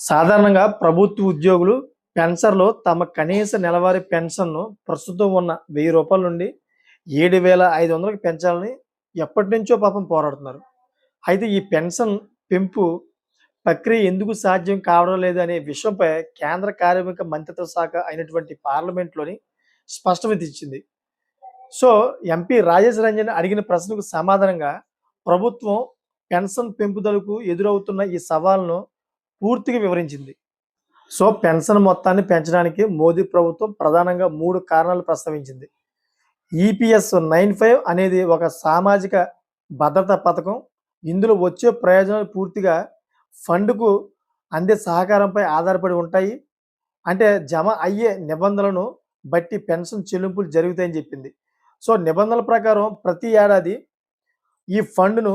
సాధారణంగా ప్రభుత్వ ఉద్యోగులు, పెన్షనర్లు తమ కనీస నెలవారీ పెన్షన్‌ను ప్రస్తుతం ఉన్న రూ. 1000 నుండి 7,500కి పెంచాలని ఎప్పటినుంచో పాపం పోరాడుతున్నారు. అయితే ఈ పెన్షన్ పెంపు ప్రక్రియ ఎందుకు సాధ్యం కావడం లేదనే విషయంపై కేంద్ర కార్మిక మంత్రిత్వ శాఖ అయినటువంటి పార్లమెంట్‌లోని స్పష్టత ఇచ్చింది. సో, ఎంపీ రాజేష్ రంజన్ అడిగిన ప్రశ్నకు సమాధానంగా ప్రభుత్వం పెన్షన్ పెంపుదలకు ఎదురవుతున్న ఈ సవాలును పూర్తిగా వివరించింది. సో, పెన్షన్ మొత్తాన్ని పెంచడానికి మోదీ ప్రభుత్వం ప్రధానంగా 3 కారణాలు ప్రస్తావించింది. ఈపీఎస్ 95 అనేది ఒక సామాజిక భద్రతా పథకం. ఇందులో వచ్చే ప్రయోజనాలు పూర్తిగా ఫండ్‌కు అందే సహకారంపై ఆధారపడి ఉంటాయి. అంటే జమ అయ్యే నిబంధనలను బట్టి పెన్షన్ చెల్లింపులు జరుగుతాయని చెప్పింది. సో, నిబంధనల ప్రకారం ప్రతి ఏడాది ఈ ఫండ్‌ను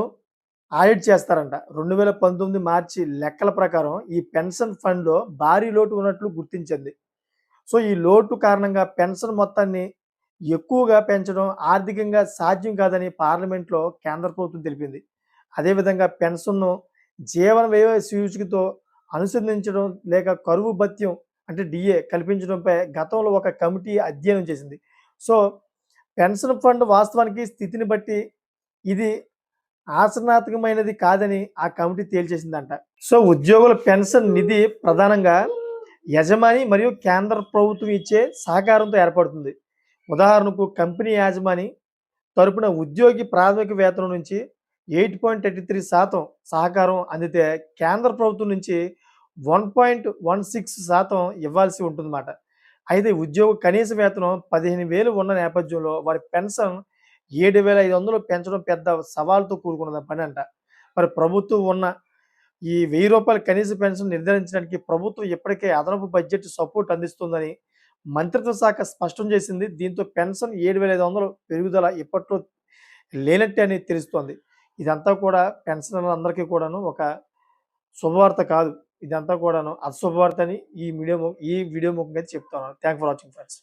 ఆడిట్ చేస్తారంట. 2019 మార్చి లెక్కల ప్రకారం ఈ పెన్షన్ ఫండ్‌లో భారీ లోటు ఉన్నట్లు గుర్తించింది. సో, ఈ లోటు కారణంగా పెన్షన్ మొత్తాన్ని ఎక్కువగా పెంచడం ఆర్థికంగా సాధ్యం కాదని పార్లమెంట్‌లో కేంద్ర ప్రభుత్వం తెలిపింది. అదేవిధంగా పెన్షన్‌ను జీవన వ్యయ సూచికతో అనుసంధించడం లేక కరువు భత్యం అంటే డీఏ కల్పించడంపై గతంలో ఒక కమిటీ అధ్యయనం చేసింది. సో, పెన్షన్ ఫండ్ వాస్తవానికి స్థితిని బట్టి ఇది ఆచరణాత్మకమైనది కాదని ఆ కమిటీ తేల్చేసిందంట. సో, ఉద్యోగుల పెన్షన్ నిధి ప్రధానంగా యజమాని మరియు కేంద్ర ప్రభుత్వం ఇచ్చే సహకారంతో ఏర్పడుతుంది. ఉదాహరణకు కంపెనీ యాజమాని తరపున ఉద్యోగి ప్రాథమిక వేతనం నుంచి 8.33% సహకారం అందితే కేంద్ర ప్రభుత్వం నుంచి 1.16% ఇవ్వాల్సి ఉంటుందన్నమాట. అయితే ఉద్యోగి కనీస వేతనం 15,000 ఉన్న నేపథ్యంలో వారి పెన్షన్ 7,500 పెంచడం పెద్ద సవాలుతో కూడుకున్న పనంట. మరి ప్రభుత్వం ఉన్న ఈ రూ. 1000 కనీస పెన్షన్ నిర్ధారించడానికి ప్రభుత్వం ఇప్పటికే అదనపు బడ్జెట్ సపోర్ట్ అందిస్తుందని మంత్రిత్వ శాఖ స్పష్టం చేసింది. దీంతో పెన్షన్ 7,500 పెరుగుదల ఇప్పట్లో లేనట్టే అని తెలుస్తోంది. ఇదంతా కూడా పెన్షనర్లందరికీ కూడాను ఒక శుభవార్త కాదు. ఇదంతా కూడాను అశుభవార్త అని ఈ వీడియో ముఖంగా చెప్తున్నాను. Thank for watching friends.